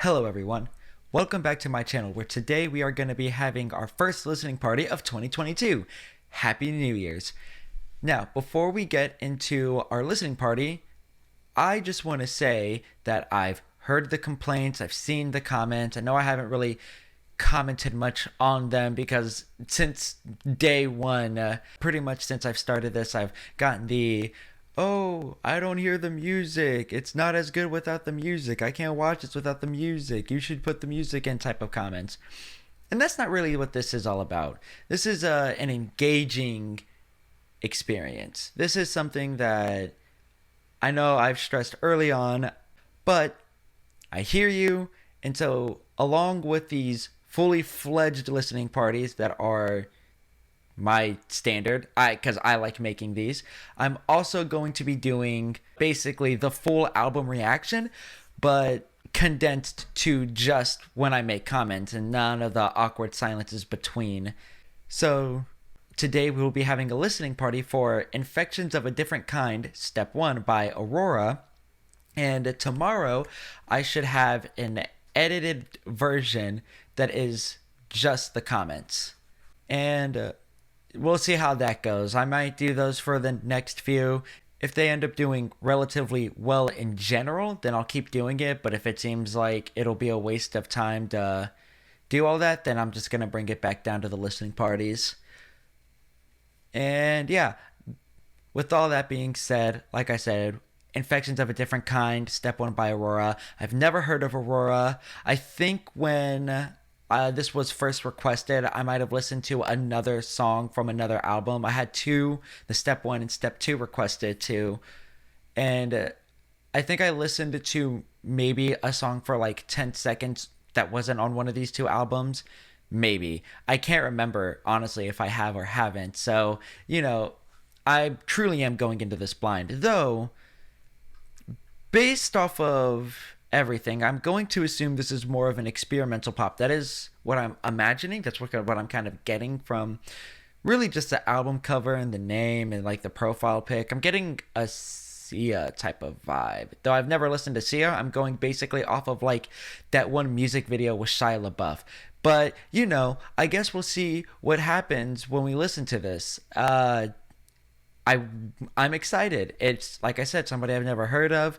Hello everyone, welcome back to my channel where today we are going to be having our first listening party of 2022. Happy New Year's. Now, before we get into our listening party, I just want to say that I've heard the complaints, I've seen the comments. I know I haven't really commented much on them because since day one, pretty much since I've started this, I've gotten oh, I don't hear the music. It's not as good without the music. I can't watch this without the music. You should put the music in type of comments. And that's not really what this is all about. This is an engaging experience. This is something that I know I've stressed early on, but I hear you. And so, along with these fully fledged listening parties that are my standard, because I like making these, I'm also going to be doing basically the full album reaction, but condensed to just when I make comments and none of the awkward silences between. So today we will be having a listening party for Infections of a Different Kind, Step 1 by Aurora. And tomorrow I should have an edited version that is just the comments. And we'll see how that goes. I might do those for the next few. If they end up doing relatively well in general, then I'll keep doing it. But if it seems like it'll be a waste of time to do all that, then I'm just going to bring it back down to the listening parties. And yeah, with all that being said, like I said, Infections of a Different Kind, Step 1 by Aurora. I've never heard of Aurora. I think when this was first requested, I might have listened to another song from another album. I had two, the Step 1 and Step 2 requested too. And I think I listened to maybe a song for like 10 seconds that wasn't on one of these two albums. Maybe. I can't remember, honestly, if I have or haven't. So, I truly am going into this blind. Though, based off of everything, I'm going to assume this is more of an experimental pop. That is what I'm imagining. That's what I'm kind of getting from really just the album cover and the name and like the profile pic. I'm getting a Sia type of vibe. Though I've never listened to Sia, I'm going basically off of like that one music video with Shia LaBeouf. But, I guess we'll see what happens when we listen to this. I'm excited. It's, like I said, somebody I've never heard of.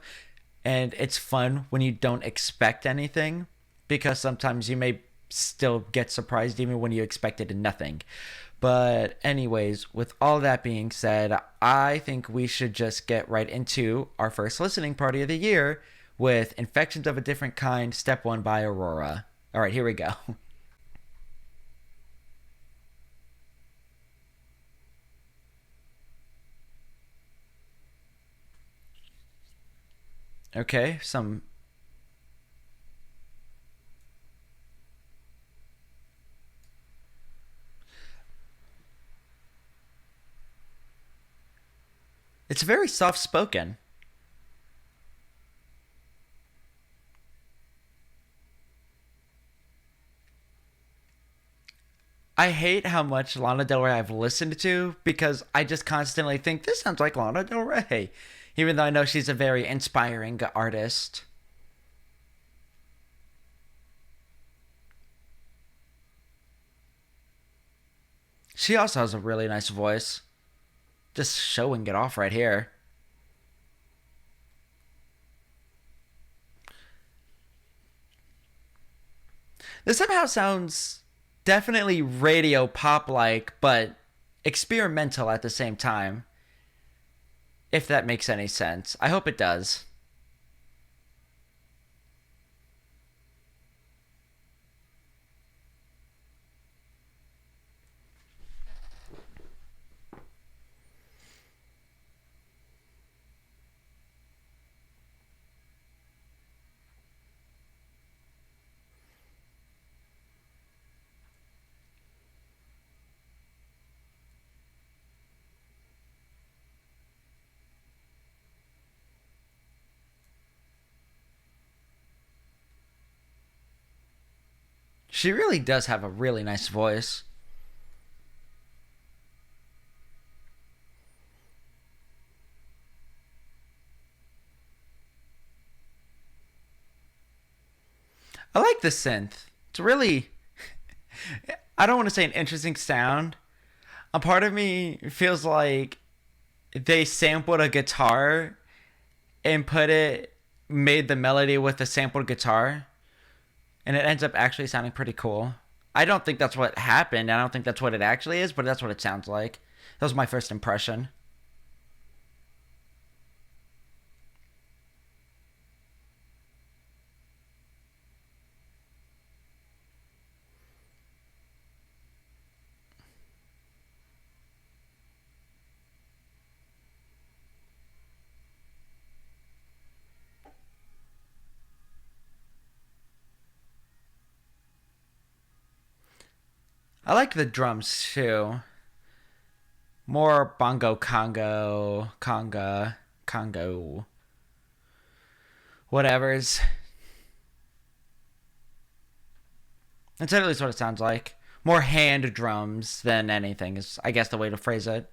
And it's fun when you don't expect anything, because sometimes you may still get surprised even when you expected nothing. But anyways, with all that being said, I think we should just get right into our first listening party of the year with Infections of a Different Kind, Step 1 by Aurora. All right, here we go. Okay, it's very soft spoken. I hate how much Lana Del Rey I've listened to because I just constantly think this sounds like Lana Del Rey, even though I know she's a very inspiring artist. She also has a really nice voice. Just showing it off right here. This somehow sounds definitely radio pop like, but experimental at the same time. If that makes any sense. I hope it does. She really does have a really nice voice. I like the synth. It's really, I don't want to say an interesting sound. A part of me feels like they sampled a guitar and made the melody with the sampled guitar, and it ends up actually sounding pretty cool. I don't think that's what happened. I don't think that's what it actually is, but that's what it sounds like. That was my first impression. I like the drums too. More bongo congo, whatever's. That's at least what it sounds like. More hand drums than anything is, I guess, the way to phrase it.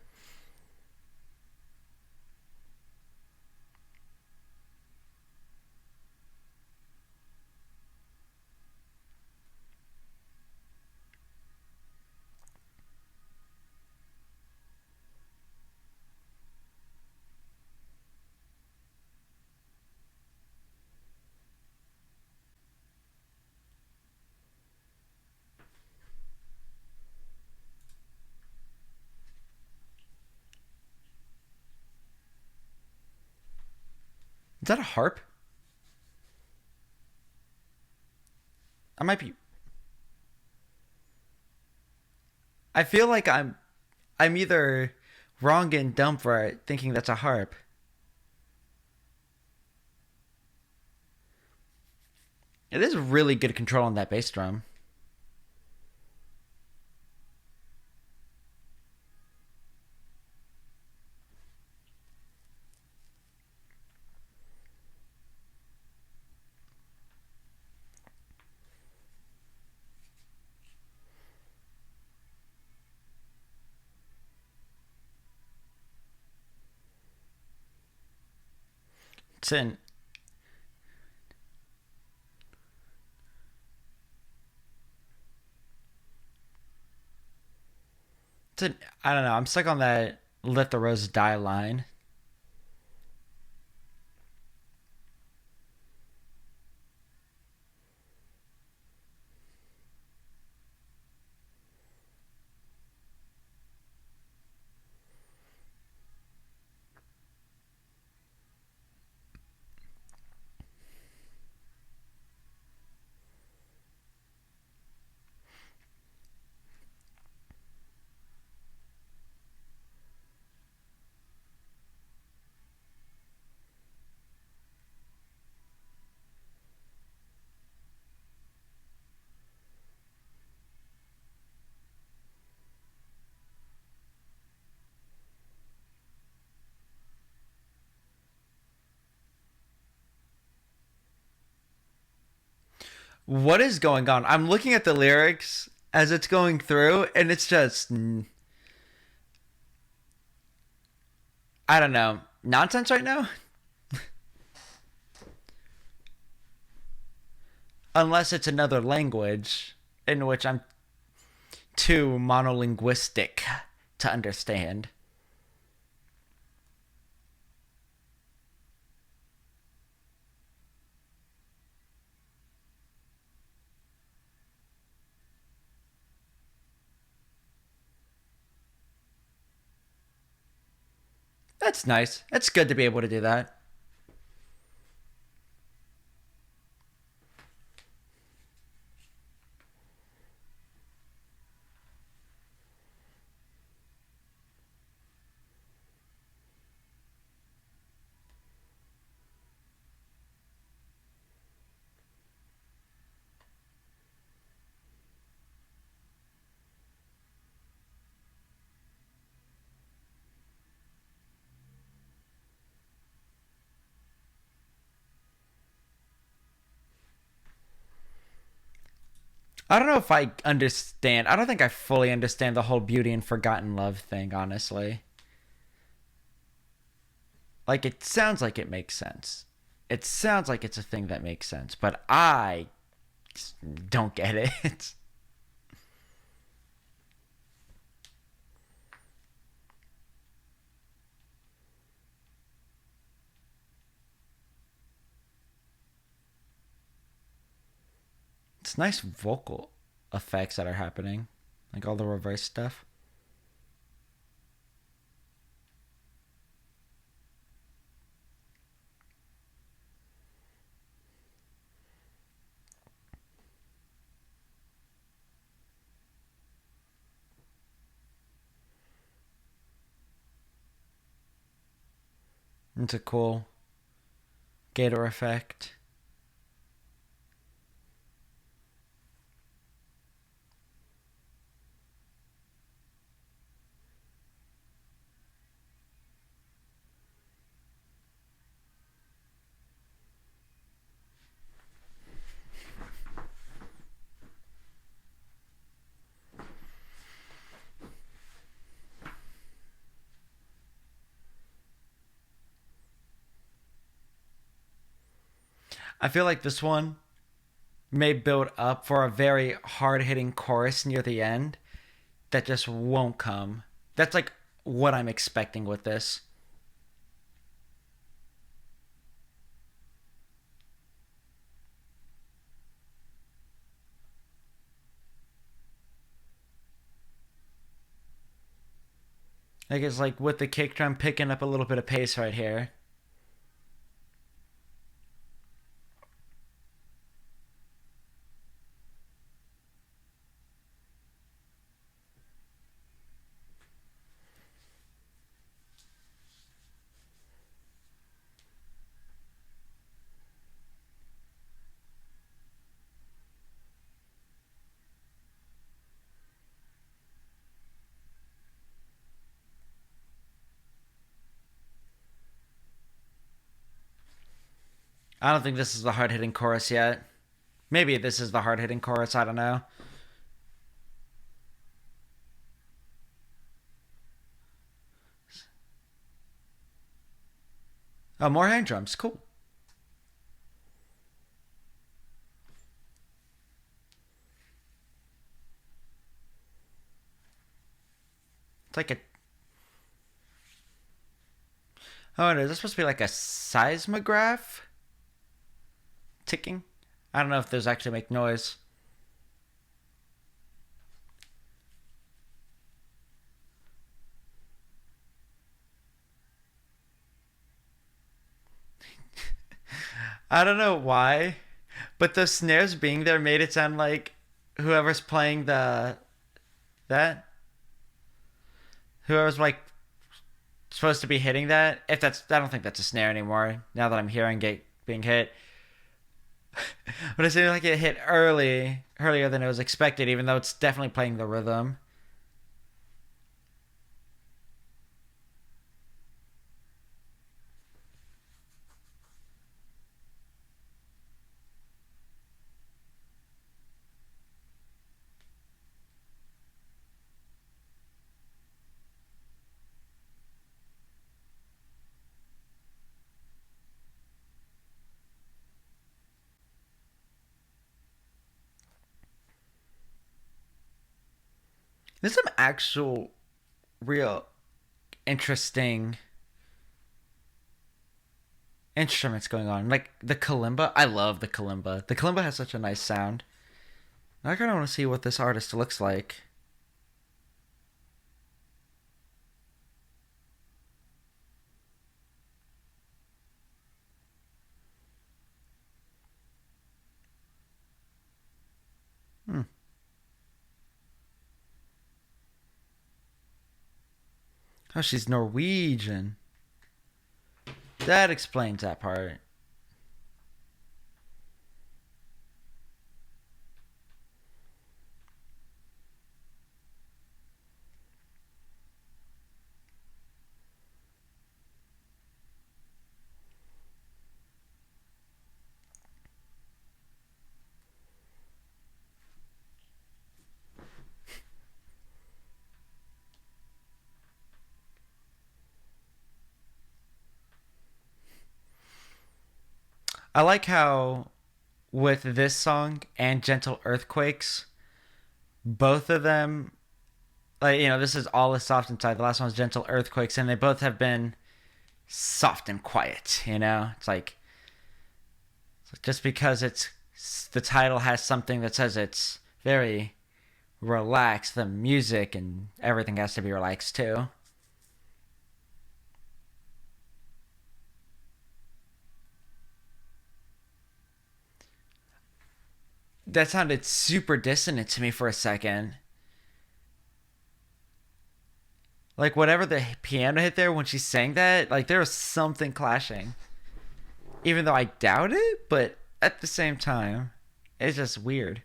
Is that a harp? I might be. I feel like I'm either wrong and dumb for it, thinking that's a harp. It is really good control on that bass drum. It's an it's an I don't know. I'm stuck on that "Let the Rose Die" line. What is going on? I'm looking at the lyrics as it's going through, and it's just I don't know, nonsense right now. Unless it's another language in which I'm too monolinguistic to understand. That's nice. It's good to be able to do that. I don't know if I understand. I don't think I fully understand the whole beauty and forgotten love thing, honestly. Like, it sounds like it makes sense. It sounds like it's a thing that makes sense, but I don't get it. It's nice vocal effects that are happening, like all the reverse stuff. It's a cool gator effect. I feel like this one may build up for a very hard hitting chorus near the end that just won't come. That's like what I'm expecting with this. Like it's like with the kick drum picking up a little bit of pace right here. I don't think this is the hard hitting chorus yet. Maybe this is the hard hitting chorus, I don't know. Oh, more hand drums. Cool. It's like a. Oh, is this supposed to be like a seismograph? Ticking? I don't know if those actually make noise. I don't know why, but the snares being there made it sound like whoever's playing that whoever's like supposed to be hitting that. If that's, I don't think that's a snare anymore. Now that I'm hearing it being hit, but it seemed like it hit earlier than it was expected, even though it's definitely playing the rhythm. There's some actual, real, interesting instruments going on. Like the kalimba. I love the kalimba. The kalimba has such a nice sound. I kind of want to see what this artist looks like. Hmm. Oh, she's Norwegian. That explains that part. I like how with this song and Gentle Earthquakes, both of them, like, this is All Is Soft Inside. The last one's Gentle Earthquakes, and they both have been soft and quiet. It's like just because it's the title has something that says it's very relaxed, the music and everything has to be relaxed too. That sounded super dissonant to me for a second. Like, whatever the piano hit there when she sang that, like, there was something clashing. Even though I doubt it, but at the same time, it's just weird.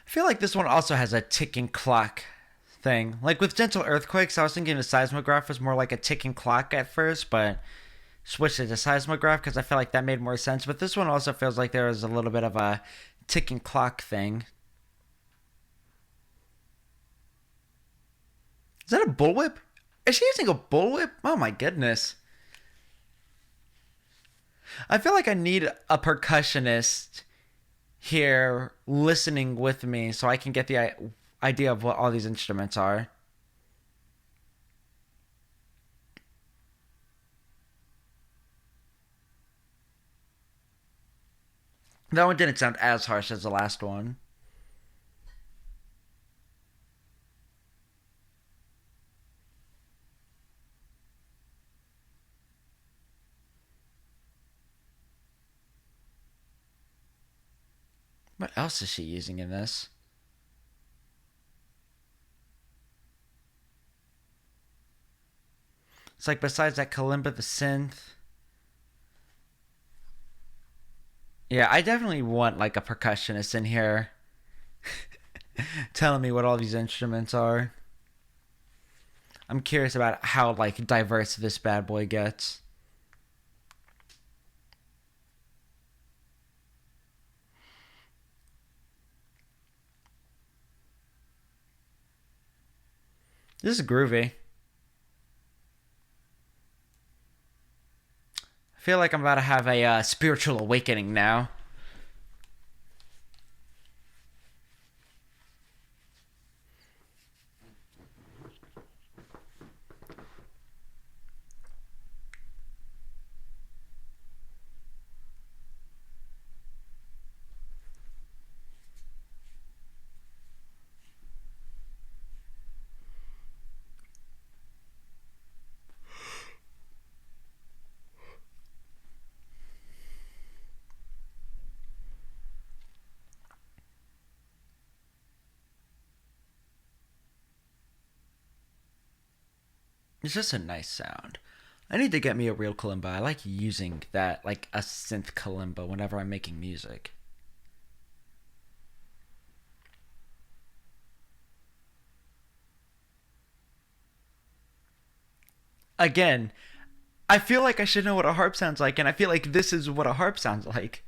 I feel like this one also has a ticking clock thing. Like with Gentle Earthquakes, I was thinking the seismograph was more like a ticking clock at first, but switched it to seismograph because I felt like that made more sense. But this one also feels like there is a little bit of a ticking clock thing. Is that a bullwhip? Is she using a bullwhip? Oh my goodness. I feel like I need a percussionist here listening with me so I can get the idea of what all these instruments are. That one didn't sound as harsh as the last one. What else is she using in this? It's like besides that kalimba, the synth. Yeah, I definitely want like a percussionist in here telling me what all these instruments are. I'm curious about how like diverse this bad boy gets. This is groovy. I feel like I'm about to have a spiritual awakening now. It's just a nice sound. I need to get me a real kalimba. I like using that, like a synth kalimba, whenever I'm making music. Again, I feel like I should know what a harp sounds like, and I feel like this is what a harp sounds like.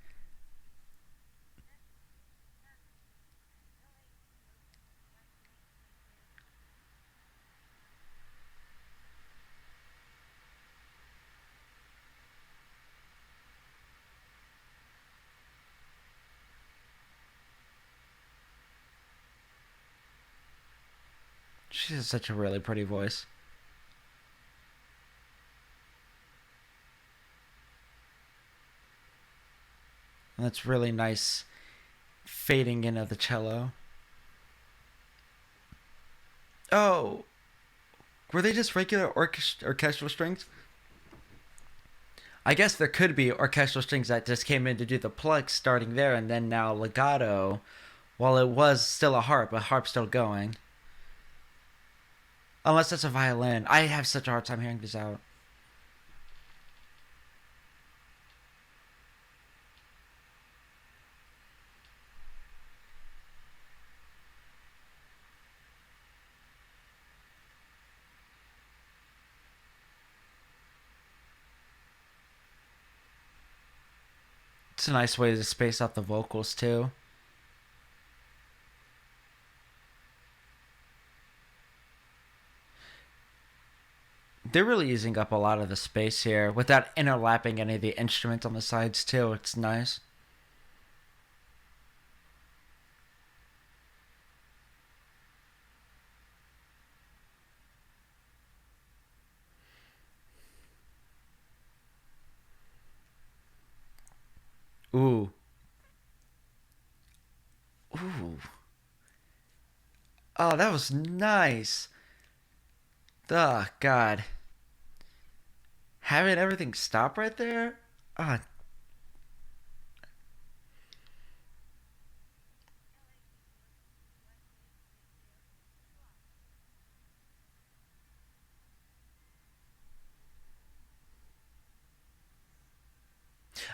She has such a really pretty voice. And that's really nice fading in of the cello. Oh, were they just regular orchestral strings? I guess there could be orchestral strings that just came in to do the pluck starting there and then now legato while it was still a harp still going. Unless it's a violin. I have such a hard time hearing this out. It's a nice way to space out the vocals too. They're really using up a lot of the space here without interlapping any of the instruments on the sides too. It's nice. Ooh. Ooh. Oh, that was nice. Oh, God. Having everything stop right there? Oh,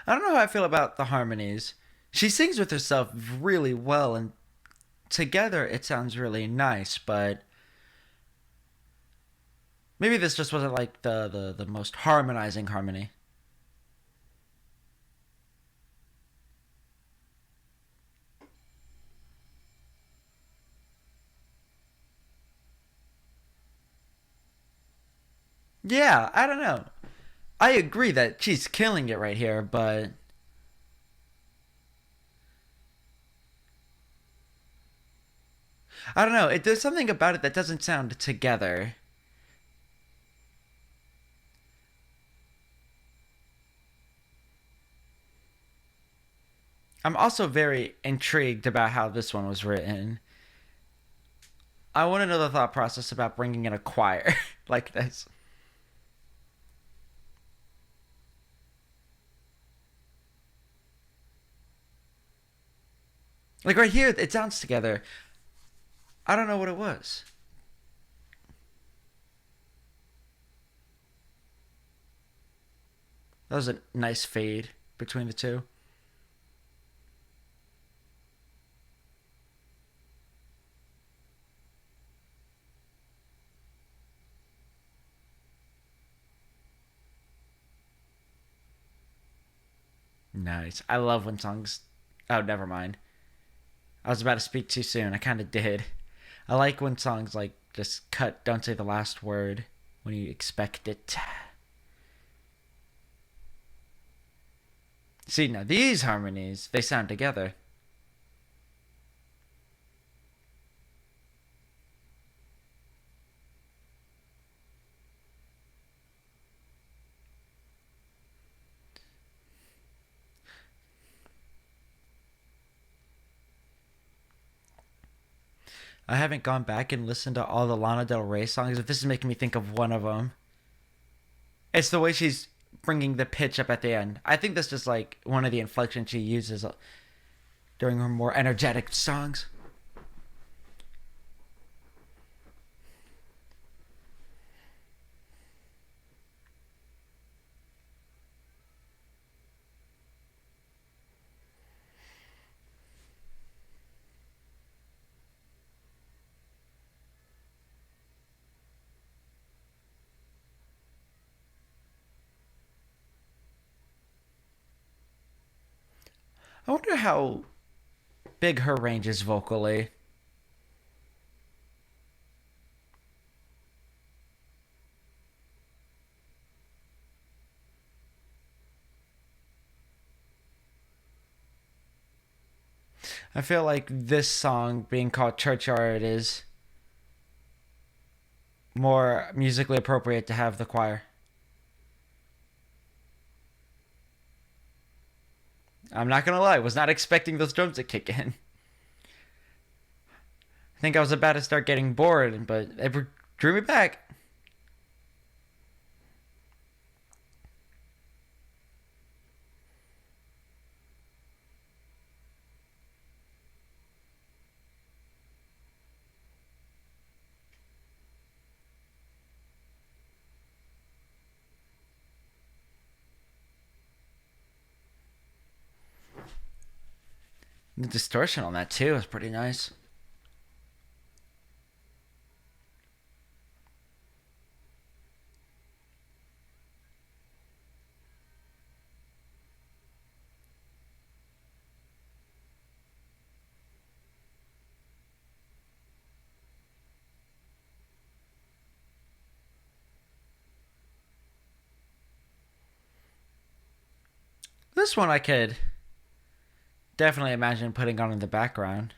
I don't know how I feel about the harmonies. She sings with herself really well, and together it sounds really nice, but maybe this just wasn't like the most harmonizing harmony. Yeah, I don't know. I agree that she's killing it right here, but I don't know. There's something about it that doesn't sound together. I'm also very intrigued about how this one was written. I want to know the thought process about bringing in a choir like this. Like right here, it sounds together. I don't know what it was. That was a nice fade between the two. Nice. I love when songs. Oh, never mind. I was about to speak too soon. I kind of did. I like when songs like just cut, don't say the last word when you expect it. See, now these harmonies, they sound together. I haven't gone back and listened to all the Lana Del Rey songs, but this is making me think of one of them. It's the way she's bringing the pitch up at the end. I think that's just like one of the inflections she uses during her more energetic songs. I wonder how big her range is vocally. I feel like this song being called Churchyard is more musically appropriate to have the choir. I'm not gonna lie, was not expecting those drums to kick in. I think I was about to start getting bored, but it drew me back. The distortion on that too is pretty nice. This one I could definitely imagine putting on in the background.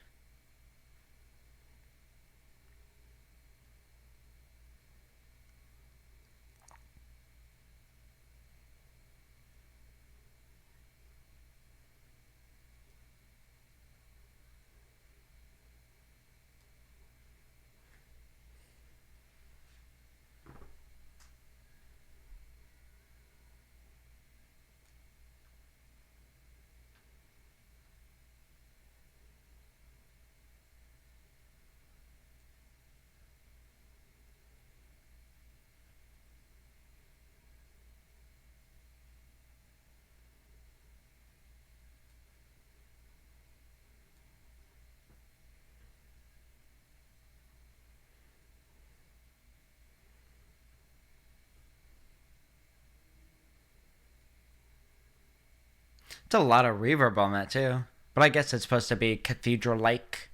It's a lot of reverb on that too. But I guess it's supposed to be cathedral-like.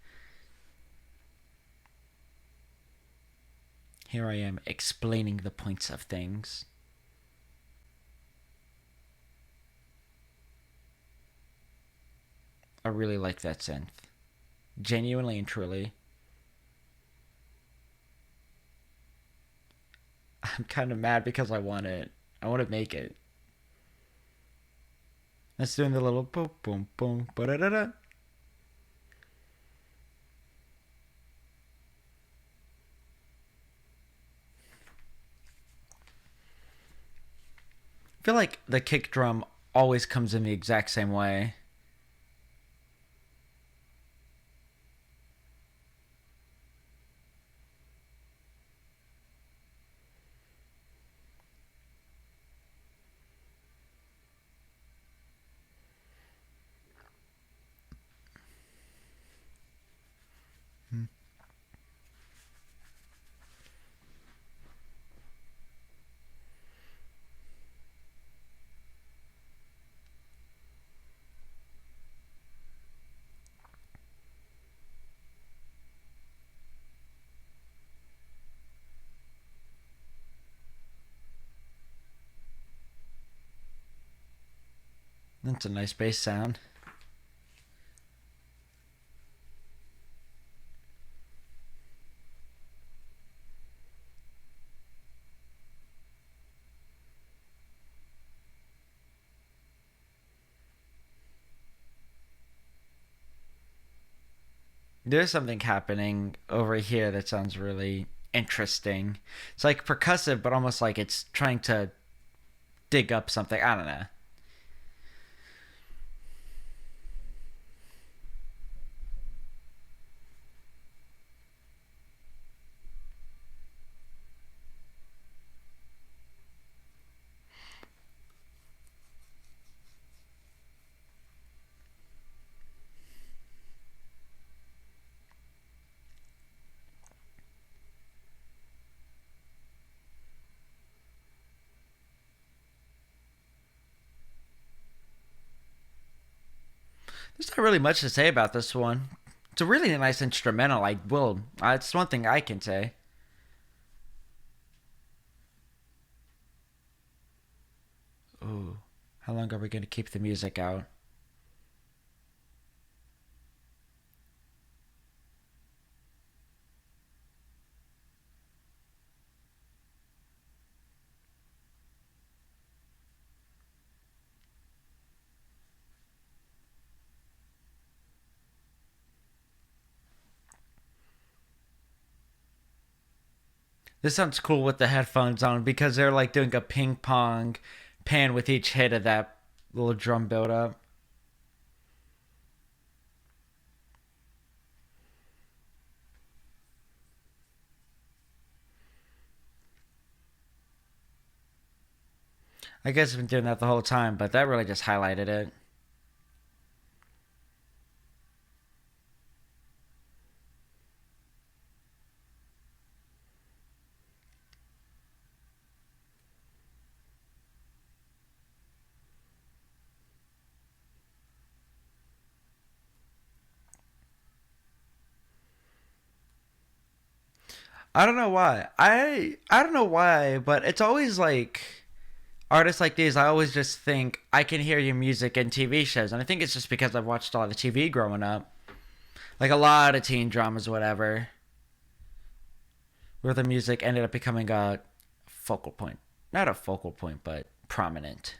Here I am explaining the points of things. I really like that synth. Genuinely and truly. I'm kind of mad because I want it. I want to make it. Let's do the little boom, boom, boom, ba-da-da-da. I feel like the kick drum always comes in the exact same way. That's a nice bass sound. There's something happening over here that sounds really interesting. It's like percussive, but almost like it's trying to dig up something. I don't know. There's not really much to say about this one. It's a really nice instrumental. I will. It's one thing I can say. Ooh, how long are we going to keep the music out? This sounds cool with the headphones on because they're like doing a ping pong pan with each hit of that little drum build up. I guess I've been doing that the whole time, but that really just highlighted it. I don't know why. I don't know why, but it's always like artists like these. I always just think I can hear your music in TV shows, and I think it's just because I've watched a lot of TV growing up, like a lot of teen dramas, whatever, where the music ended up becoming a focal point. Not a focal point, but prominent.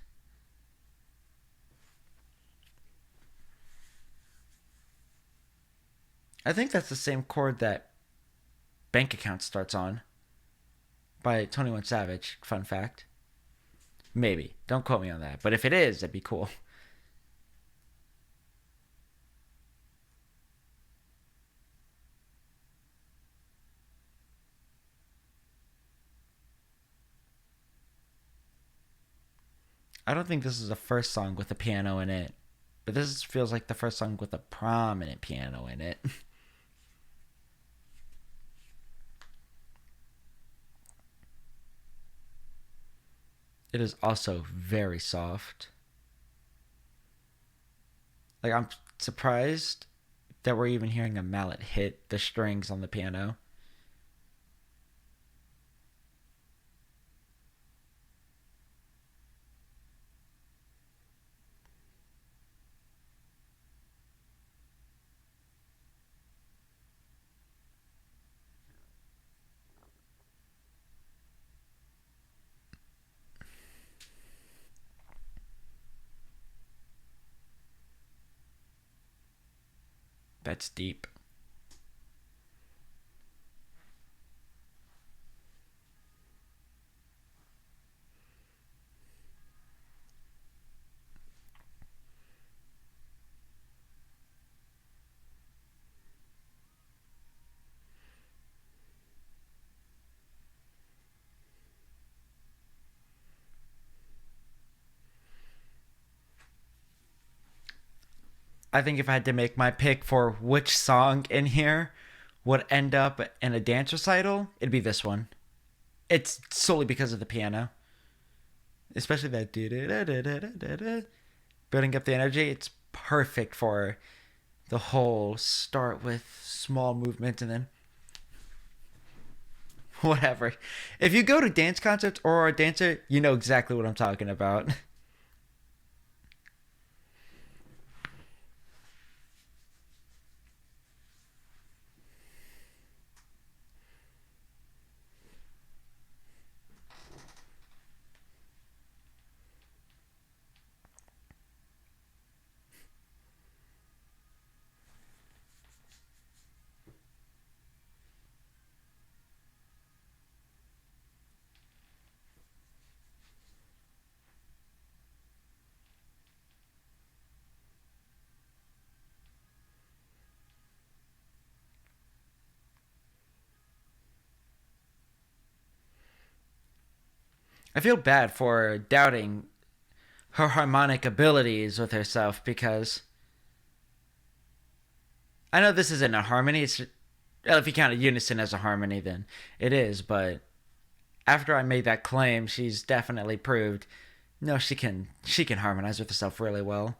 I think that's the same chord that Bank Account starts on by 21 Savage. Fun fact. Maybe. Don't quote me on that. But if it is, that'd be cool. I don't think this is the first song with a piano in it. But this feels like the first song with a prominent piano in it. It is also very soft. Like, I'm surprised that we're even hearing a mallet hit the strings on the piano. That's deep. I think if I had to make my pick for which song in here would end up in a dance recital, it'd be this one. It's solely because of the piano, especially that building up the energy. It's perfect for the whole start with small movement and then whatever. If you go to dance concerts or are a dancer, you know exactly what I'm talking about. I feel bad for doubting her harmonic abilities with herself because I know this isn't a harmony. It's well, if you count a unison as a harmony, then it is. But after I made that claim, she's definitely proved no, she can harmonize with herself really well.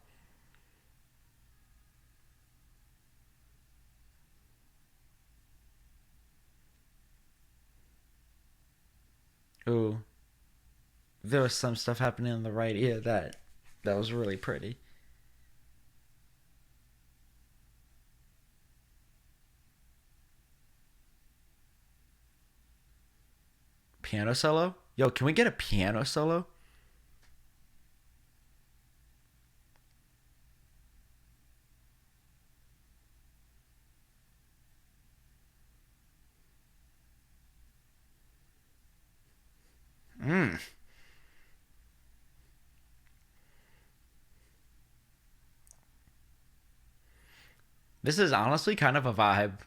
Ooh, there was some stuff happening on the right ear that was really pretty. Piano solo? Yo, can we get a piano solo? Mm. This is honestly kind of a vibe.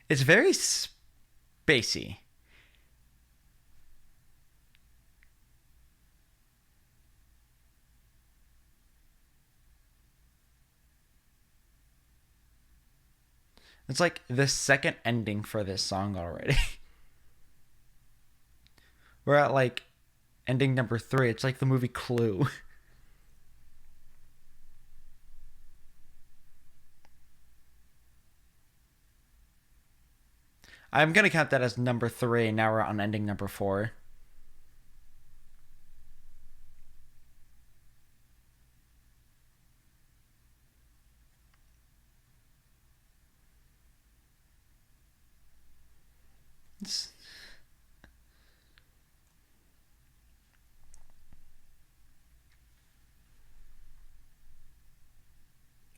It's very spacey. It's like the second ending for this song already. We're at like ending number 3. It's like the movie Clue. I'm gonna count that as number 3. Now we're on ending number 4. It's,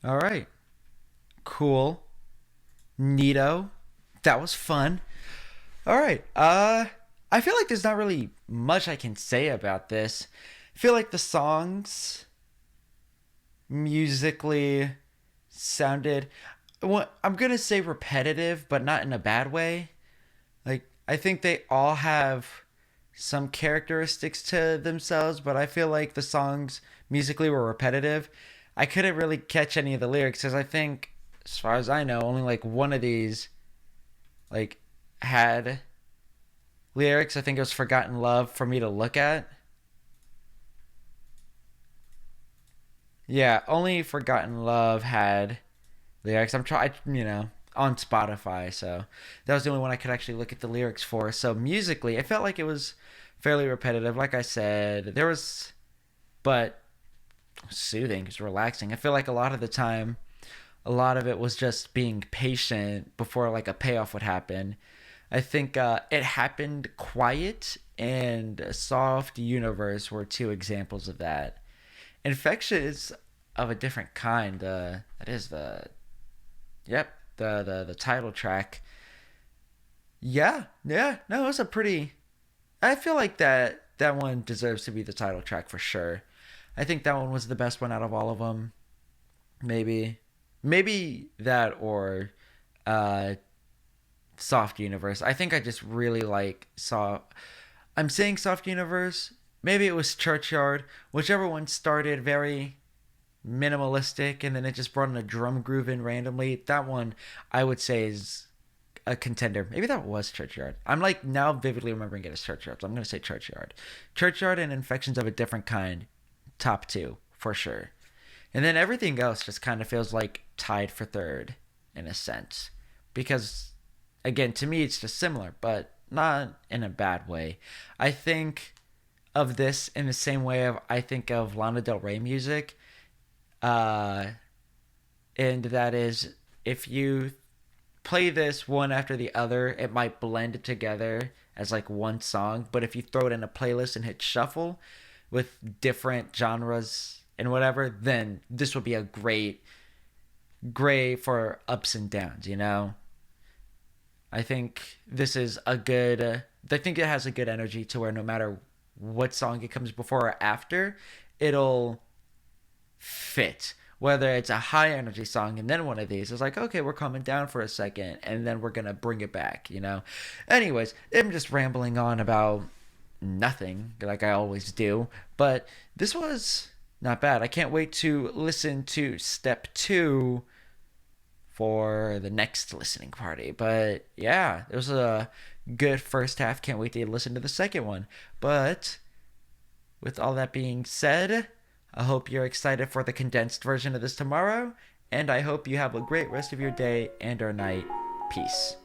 all right. Cool. Neato. That was fun. All right. I feel like there's not really much I can say about this. I feel like the songs musically sounded, well, I'm going to say repetitive, but not in a bad way. Like I think they all have some characteristics to themselves, but I feel like the songs musically were repetitive. I couldn't really catch any of the lyrics because I think, as far as I know, only like one of these like had lyrics. I think it was "Forgotten Love" for me to look at. Yeah, only "Forgotten Love" had lyrics. I'm trying, on Spotify, so that was the only one I could actually look at the lyrics for. So musically, it felt like it was fairly repetitive. Like I said, there was, but soothing, it's relaxing. I feel like a lot of the time, a lot of it was just being patient before like a payoff would happen. I think it happened quiet and soft universe were two examples of that. Infection is of a different kind. That is the yep the title track. Yeah, yeah. No, it was a pretty. I feel like that one deserves to be the title track for sure. I think that one was the best one out of all of them. Maybe that or uh, Soft Universe. I think I just really like saw. I'm saying Soft Universe. Maybe it was Churchyard. Whichever one started very minimalistic and then it just brought in a drum groove in randomly. That one I would say is a contender. Maybe that was Churchyard. I'm like now vividly remembering it as Churchyard, so I'm gonna say Churchyard. Churchyard and Infections of a Different Kind, top two for sure. And then everything else just kind of feels like tied for third in a sense. Because again, to me it's just similar, but not in a bad way. I think of this in the same way of I think of Lana Del Rey music. Uh and that is if you play this one after the other, it might blend together as like one song. But if you throw it in a playlist and hit shuffle with different genres and whatever, then this would be a great for ups and downs, you know? I think this is a good, I think it has a good energy to where no matter what song it comes before or after, it'll fit. Whether it's a high energy song and then one of these, it's like, okay, we're coming down for a second and then we're going to bring it back, you know? Anyways, I'm just rambling on about nothing like I always do, but this was not bad. I can't wait to listen to step 2 for the next listening party. But yeah, it was a good first half. Can't wait to listen to the second one. But with all that being said, I hope you're excited for the condensed version of this tomorrow, and I hope you have a great rest of your day and or night. Peace.